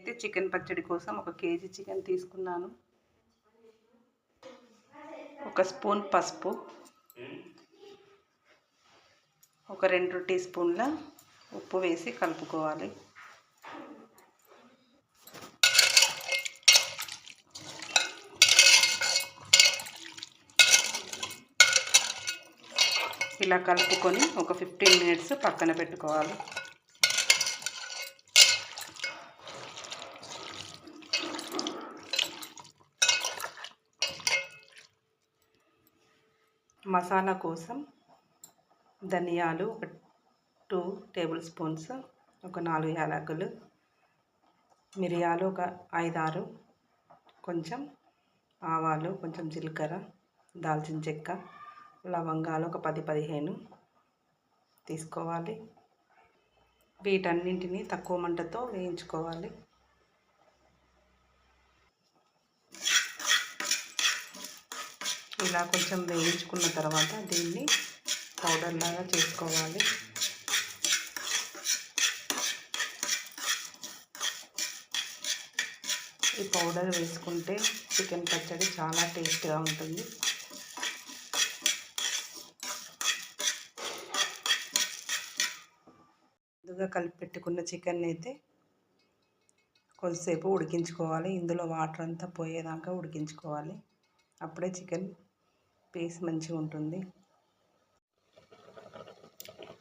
నేనైతే చికెన్ పచ్చడి కోసం 1 కేజీ చికెన్ తీసుకున్నాను. 1 స్పూన్ పసుపు, ఒక 2 టీ స్పూన్ల ఉప్పు వేసి కలుపుకోవాలి. ఇలా కలుపుకొని ఒక 15 మినిట్స్ పక్కన పెట్టుకోవాలి. మసాలా కోసం ధనియాలు ఒక 2 టేబుల్ స్పూన్స్, ఒక 4 యాలకులు, మిరియాలు ఒక 5-6, కొంచెం ఆవాలు, కొంచెం జీలకర్ర, దాల్చిన చెక్క, లవంగాలు ఒక 10-15 తీసుకోవాలి. వీటన్నింటినీ తక్కువ మంటతో వేయించుకోవాలి. ఇలా కొంచెం వేయించుకున్న తర్వాత దీన్ని పౌడర్ లాగా చేసుకోవాలి. ఈ పౌడర్ వేసుకుంటే చికెన్ పచ్చడి చాలా టేస్ట్గా ఉంటుంది. ముందుగా కలిపి పెట్టుకున్న చికెన్ అయితే కొద్దిసేపు ఉడికించుకోవాలి. ఇందులో వాటర్ అంతా పోయేదాకా ఉడికించుకోవాలి. అప్పుడే చికెన్ పీస్ మంచిగా ఉంటుంది.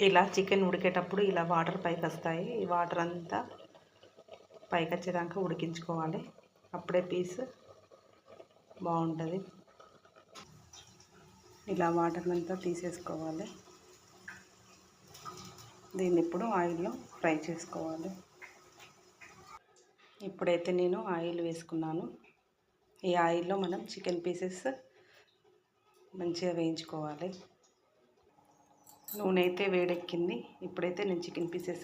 ఇలా చికెన్ ఉడికేటప్పుడు ఇలా వాటర్ పైకి వస్తాయి. ఈ వాటర్ అంతా పైకి వచ్చేదాకా ఉడికించుకోవాలి. అప్పుడే పీస్ బాగుంటుంది. ఇలా వాటర్ అంతా తీసేసుకోవాలి. దీన్ని ఇప్పుడు ఆయిల్లో ఫ్రై చేసుకోవాలి. ఇప్పుడైతే నేను ఆయిల్ వేసుకున్నాను. ఈ ఆయిల్లో మనం చికెన్ పీసెస్ మంచిగా వేయించుకోవాలి. నూనె అయితే వేడెక్కింది. ఇప్పుడైతే నేను చికెన్ పీసెస్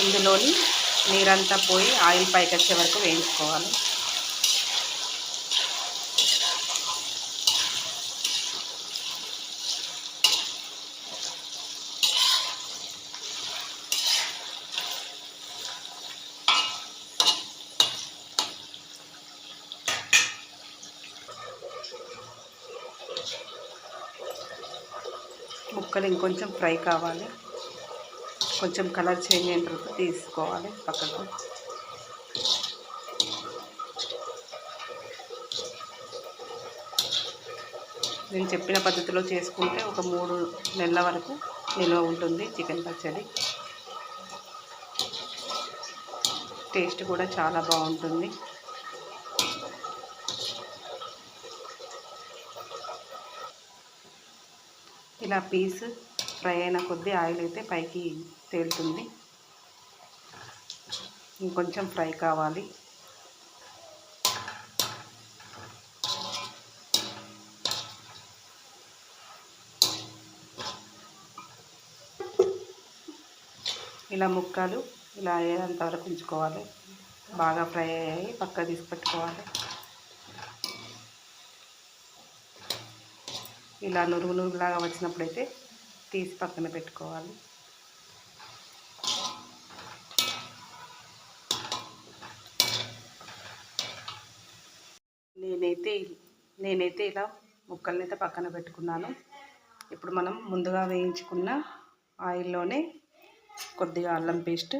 ఇందులోని నీరంతా పోయి ఆయిల్ పైకి వచ్చే వరకు వేయించుకోవాలి. ముక్కలు ఇంకొంచెం ఫ్రై కావాలి. కొంచెం కలర్ చేంజ్ అయిన తర్వాత తీసుకోవాలి పక్కకు. నేను చెప్పిన పద్ధతిలో చేసుకుంటే ఒక 3 నెలల వరకు నిల్వ ఉంటుంది చికెన్ పచ్చడి. టేస్ట్ కూడా చాలా బాగుంటుంది. ఇలా పీస్ ఫ్రై అయిన కొద్దీ ఆయిల్ అయితే పైకి తేలుతుంది. ఇంకొంచెం ఫ్రై కావాలి. ఇలా ముక్కలు ఇలా అయ్యేంత వరకు ఉంచుకోవాలి. బాగా ఫ్రై అయ్యాయి పక్క తీసి పెట్టుకోవాలి. ఇలా నురుగు నురుగులాగా వచ్చినప్పుడైతే తీసి పక్కన పెట్టుకోవాలి. నేనైతే ఇలా ముక్కల్ని అయితే పక్కన పెట్టుకున్నాను. ఇప్పుడు మనం ముందుగా వేయించుకున్న ఆయిల్లోనే కొద్దిగా అల్లం పేస్ట్,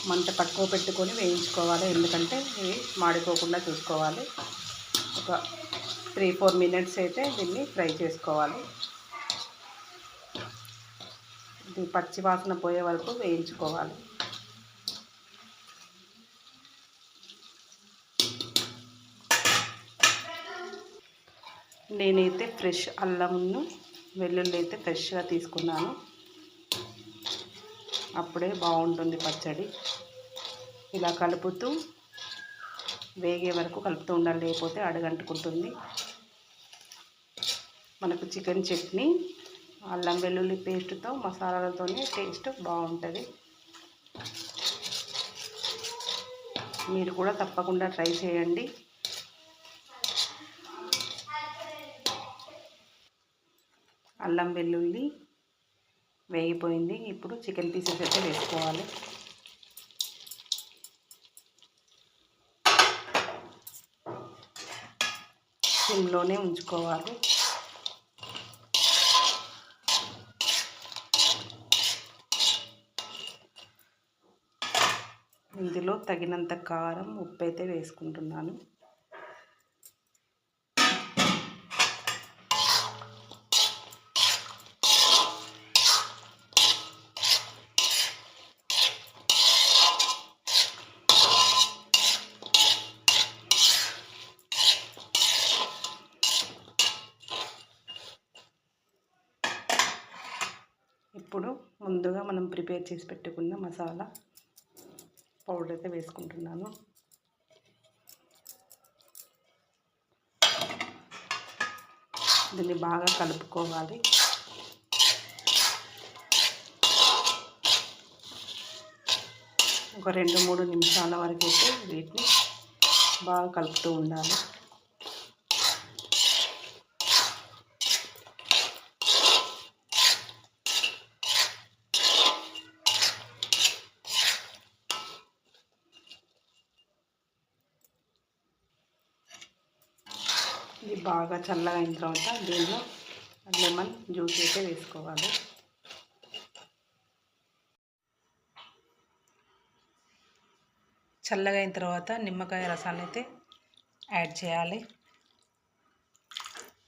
మంట తక్కువ పెట్టుకొని వేయించుకోవాలి. ఎందుకంటే ఇవి మాడిపోకుండా చూసుకోవాలి. ఒక 3-4 మినిట్స్ అయితే దీన్ని ఫ్రై చేసుకోవాలి. ఇది పచ్చి వాసన పోయే వరకు వేయించుకోవాలి. నేనైతే ఫ్రెష్ అల్లంను వెల్లుల్లి అయితే ఫ్రెష్గా తీసుకున్నాను. అప్పుడే బాగుంటుంది పచ్చడి. ఇలా కలుపుతూ వేగే వరకు కలుపుతూ ఉండాలి, లేకపోతే అడుగంటుకుంటుంది. మనకు చికెన్ చట్నీ అల్లం వెల్లుల్లి పేస్ట్తో మసాలాలతోనే టేస్ట్ బాగుంటుంది. మీరు కూడా తప్పకుండా ట్రై చేయండి. అల్లం వెల్లుల్లి వేగిపోయింది. ఇప్పుడు చికెన్ పీసెస్ అయితే వేసుకోవాలి. సిమ్లోనే ఉంచుకోవాలి. ఇందులో తగినంత కారం, ఉప్పు అయితే వేసుకుంటున్నాను. ఇప్పుడు ముందుగా మనం ప్రిపేర్ చేసి పెట్టుకున్న మసాలా పౌడర్ అయితే వేసుకుంటున్నాను. దీన్ని బాగా కలుపుకోవాలి. ఒక 2-3 నిమిషాల వరకు అయితే వీటిని బాగా కలుపుతూ ఉండాలి. ఇది బాగా చల్లగా అయిన తర్వాత దీనిలో లెమన్ జ్యూస్ అయితే వేసుకోవాలి. చల్లగా అయిన తర్వాత నిమ్మకాయ రసాన్ని అయితే యాడ్ చేయాలి.